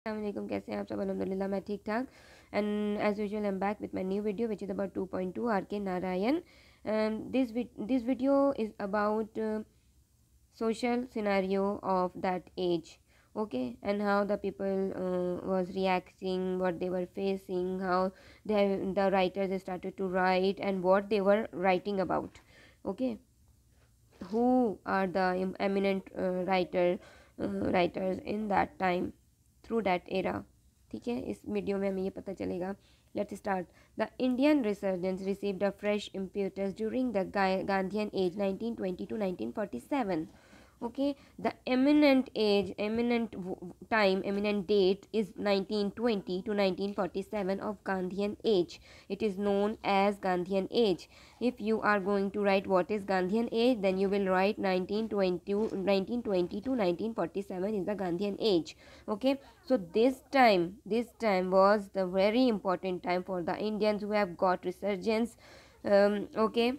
अस्सलाम, कैसे हैं आप सब? अल्हम्दुलिल्लाह मैं ठीक ठाक. And as usual I am back with my new video which is about 2.2 R K. Narayan. This video is about social scenario of that age, okay, and how the people was reacting, what they were facing, how the writers started to write and what they were writing about, okay, who are the eminent writers in that time through that era. ठीक है, इस video में हमें ये पता चलेगा. Let's start. The Indian resurgence received a fresh impetus during the Gandhian age 1920 to 1947. Okay, the eminent date is 1920 to 1947 of Gandhian age. It is known as Gandhian age. If you are going to write what is Gandhian age, then you will write 1920 to 1947 is the Gandhian age. Okay, so this time was the very important time for the Indians who have got resurgence. Okay,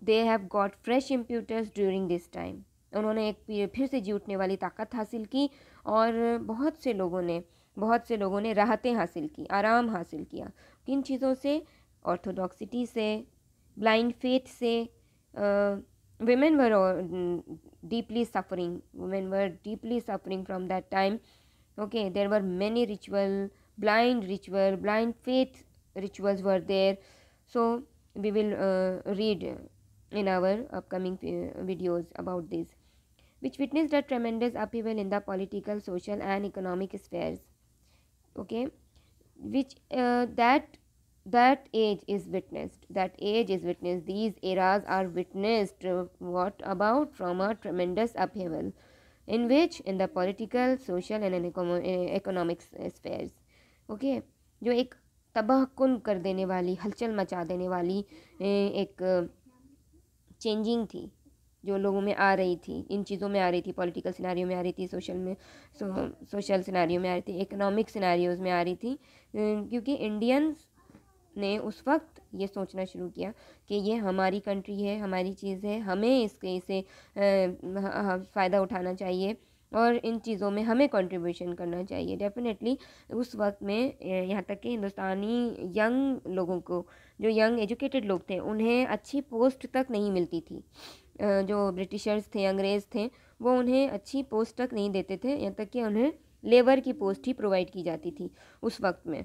they have got fresh imputers during this time. उन्होंने एक फिर से जी उठने वाली ताकत हासिल की और बहुत से लोगों ने राहतें हासिल की, आराम हासिल किया. किन चीज़ों से? ऑर्थोडॉक्सिटी से, ब्लाइंड फेथ से. women were deeply suffering. Women were deeply suffering from that time. Okay, there were many blind faith rituals were there. So we will read in our upcoming videos about this, which witnessed a tremendous upheaval in the political, social and economic spheres. Okay, which that age is witnessed, these eras are witnessed, what about? From a tremendous upheaval in which, in the political, social and economic spheres. Okay, जो एक तबाहकुन कर देने वाली, हलचल मचा देने वाली एक चेंजिंग थी जो लोगों में आ रही थी, इन चीज़ों में आ रही थी, पॉलिटिकल सिनारियो में आ रही थी, सोशल सिनारियो में आ रही थी, इकोनॉमिक सिनारियोज़ में आ रही थी. क्योंकि इंडियंस ने उस वक्त ये सोचना शुरू किया कि ये हमारी कंट्री है, हमारी चीज़ है, हमें इसे फ़ायदा उठाना चाहिए और इन चीज़ों में हमें कंट्रीब्यूशन करना चाहिए. डेफिनेटली उस वक्त में यहाँ तक कि हिंदुस्तानी यंग लोगों को, जो यंग एजुकेटेड लोग थे, उन्हें अच्छी पोस्ट तक नहीं मिलती थी. जो ब्रिटिशर्स थे, अंग्रेज़ थे, वो उन्हें अच्छी पोस्ट तक नहीं देते थे. यहाँ तक कि उन्हें लेबर की पोस्ट ही प्रोवाइड की जाती थी उस वक्त में.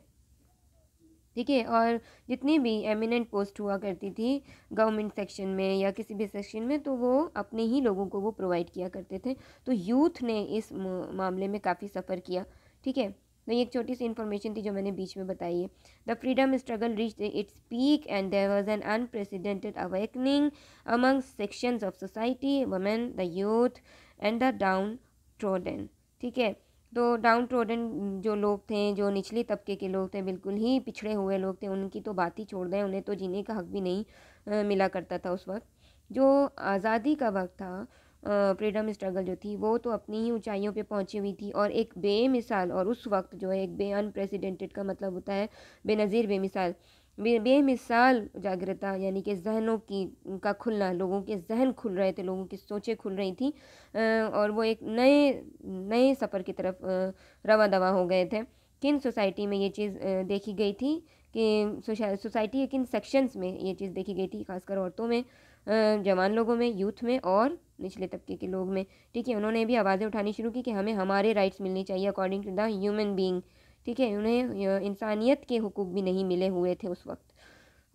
ठीक है, और जितनी भी एमिनेंट पोस्ट हुआ करती थी गवर्नमेंट सेक्शन में या किसी भी सेक्शन में, तो वो अपने ही लोगों को वो प्रोवाइड किया करते थे. तो यूथ ने इस मामले में काफ़ी सफ़र किया. ठीक है, तो ये एक छोटी सी इन्फॉर्मेशन थी जो मैंने बीच में बताई है. The freedom struggle reach its peak and there was an unprecedented awakening among sections of society, women, the youth and the downtrodden. ठीक है, तो डाउन ट्रोडन जो लोग थे, जो निचले तबके के लोग थे, बिल्कुल ही पिछड़े हुए लोग थे, उनकी तो बात ही छोड़ दें, उन्हें तो जीने का हक भी नहीं मिला करता था उस वक्त. जो आज़ादी का वक्त था, फ्रीडम स्ट्रगल जो थी, वो तो अपनी ही ऊंचाइयों पे पहुंची हुई थी और एक बेमिसाल, और उस वक्त जो है एक अनप्रेसिडेंटेड का मतलब होता है बेनज़ीर, बेमिसाल, बेमिसाल जागृता, यानी कि जहनों की का खुलना, लोगों के जहन खुल रहे थे, लोगों की सोचें खुल रही थी और वो एक नए सफ़र की तरफ रवा दवा हो गए थे. किन सोसाइटी में ये चीज़ देखी गई थी कि सोसाइटी के किन सेक्शंस में ये चीज़ देखी गई थी? खासकर औरतों में, जवान लोगों में, यूथ में और निचले तबके के लोग में. ठीक है, उन्होंने भी आवाज़ें उठानी शुरू की कि हमें हमारे राइट्स मिलने चाहिए according to the human being. ठीक है, उन्हें इंसानियत के हुकूक भी नहीं मिले हुए थे उस वक्त.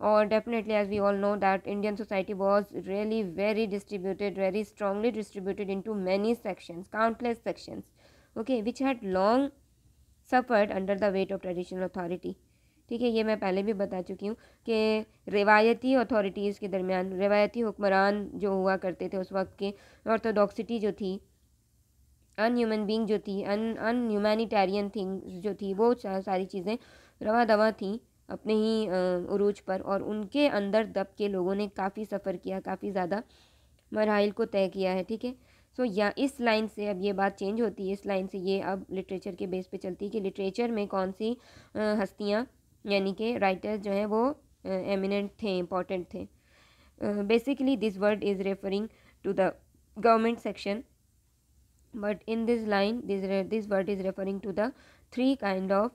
और definitely as we all know that Indian society was really very distributed, very strongly distributed into many sections, countless sections, okay, which had long suffered under the weight of traditional authority. ठीक है, ये मैं पहले भी बता चुकी हूँ कि रिवायती अथॉरिटीज़ के दरमियान, रिवायती हुक्मरान जो हुआ करते थे उस वक्त के, ऑर्थोडॉक्सिटी जो थी, अनह्यूमन बींग जो थी, अनह्यूमैनिटेरियन थिंग्स जो थी, वो सारी चीज़ें रवा दवा थी अपने ही उरूज पर, और उनके अंदर दब के लोगों ने काफ़ी सफ़र किया, काफ़ी ज़्यादा मराइल को तय किया है. ठीक है, सो या इस लाइन से अब ये बात चेंज होती है, इस लाइन से ये अब लिटरेचर के बेस पे चलती है कि लिटरेचर में कौन सी हस्तियाँ, यानी कि राइटर्स जो हैं वो एमिनेंट थे, इम्पॉर्टेंट थे. Basically this word is referring to the government section but in this line this word is referring to the three kind of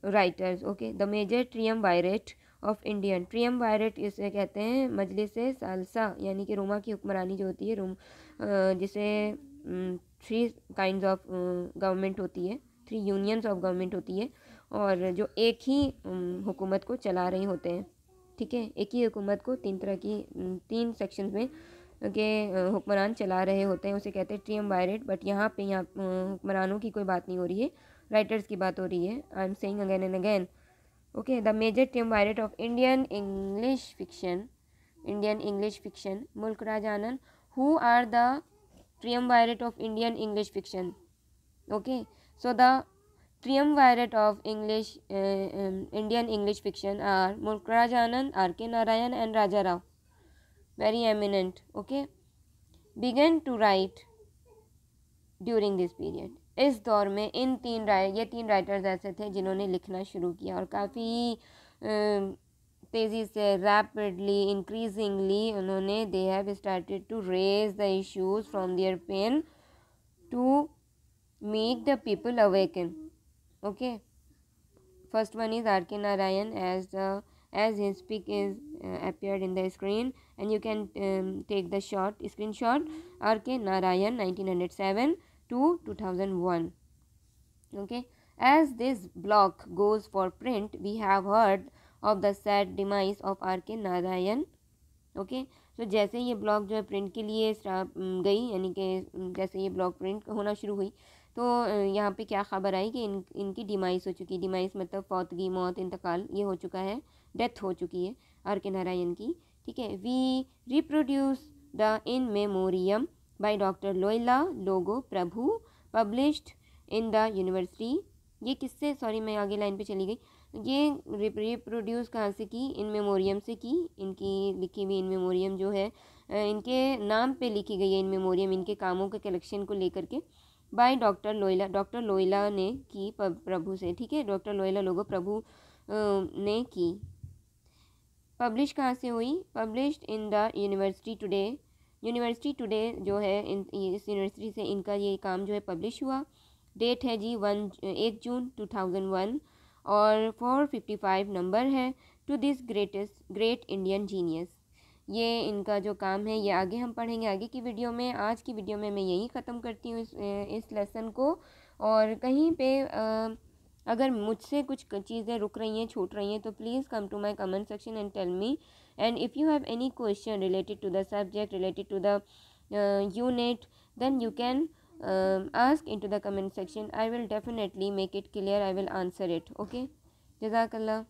writers. okay, the major triumvirate of Indian, triumvirate इसे कहते हैं मजलिस salsa, यानी कि रोमा की हुक्मरानी जो होती है जिसे थ्री काइंड्स ऑफ गवर्नमेंट होती है, थ्री यूनियंस ऑफ गवर्नमेंट होती है, और जो एक ही हुकूमत को चला रहे होते हैं। ठीक है, एक ही हुकूमत को तीन तरह की तीन सेक्शंस में के हुक्मरान चला रहे होते हैं, उसे कहते हैं ट्रियमवायरेट। बट यहाँ हुक्मरानों की कोई बात नहीं हो रही है, राइटर्स की बात हो रही है। I am saying again and again. Okay, the major triumvirate of Indian English fiction Mulk Raj Anand. Who are the triumvirate of Indian English fiction? okay, so the triumvirate of Indian English fiction are Mulkraj Anand, R.K. Narayan and Raja Rao, very eminent. okay, began to write during this period. इस दौर में ये तीन writers ऐसे थे जिन्होंने लिखना शुरू किया, और काफ़ी तेज़ी से रैपिडली इंक्रीजिंगली उन्होंने they have started to raise the issues from their pain to make the people awaken. okay, first one is R.K. Narayan, as his pic is appeared in the screen, and you can take the screenshot. R.K. Narayan 1907 to 2001. okay, as this block goes for print, we have heard of the sad demise of R.K. Narayan. Okay, तो जैसे ये blog जो है print के लिए गई, यानी कि जैसे ये ब्लॉग प्रिंट होना शुरू हुई, तो यहाँ पे क्या खबर आई कि इनकी डिमाइस हो चुकी। डिमाइस मतलब फौतगी, मौत, इंतकाल, ये हो चुका है, डेथ हो चुकी है आर के नारायण की। ठीक है, we reproduce the in memoriam by doctor Loyola Lobo Prabhu, published in the university. ये किससे, सॉरी मैं आगे लाइन पे चली गई। ये रिप्रोड्यूस कहाँ से की? इन मेमोरियम से की। इनकी लिखी हुई इन मेमोरियम जो है इनके नाम पे लिखी गई है इन मेमोरियम, इनके कामों के कलेक्शन को लेकर के, बाय डॉक्टर लोयला ने की प्रभु से। ठीक है, डॉक्टर लोयला लोगो प्रभु ने की। पब्लिश कहाँ से हुई? Published in the university today जो है इस यूनिवर्सिटी से इनका ये काम जो है पब्लिश हुआ। डेट है जी 1 जून 2001 और 455 नंबर है। To this great Indian genius, ये इनका जो काम है ये आगे हम पढ़ेंगे आगे की वीडियो में। आज की वीडियो में मैं यहीं ख़त्म करती हूँ इस लेसन को। और कहीं पे अगर मुझसे कुछ चीज़ें रुक रही हैं, छूट रही हैं, तो please come to my comment section and tell me. And if you have any question related to the subject, related to the unit, then you can ask into the comment section. I will definitely make it clear, I will answer it. okay, jazakallah.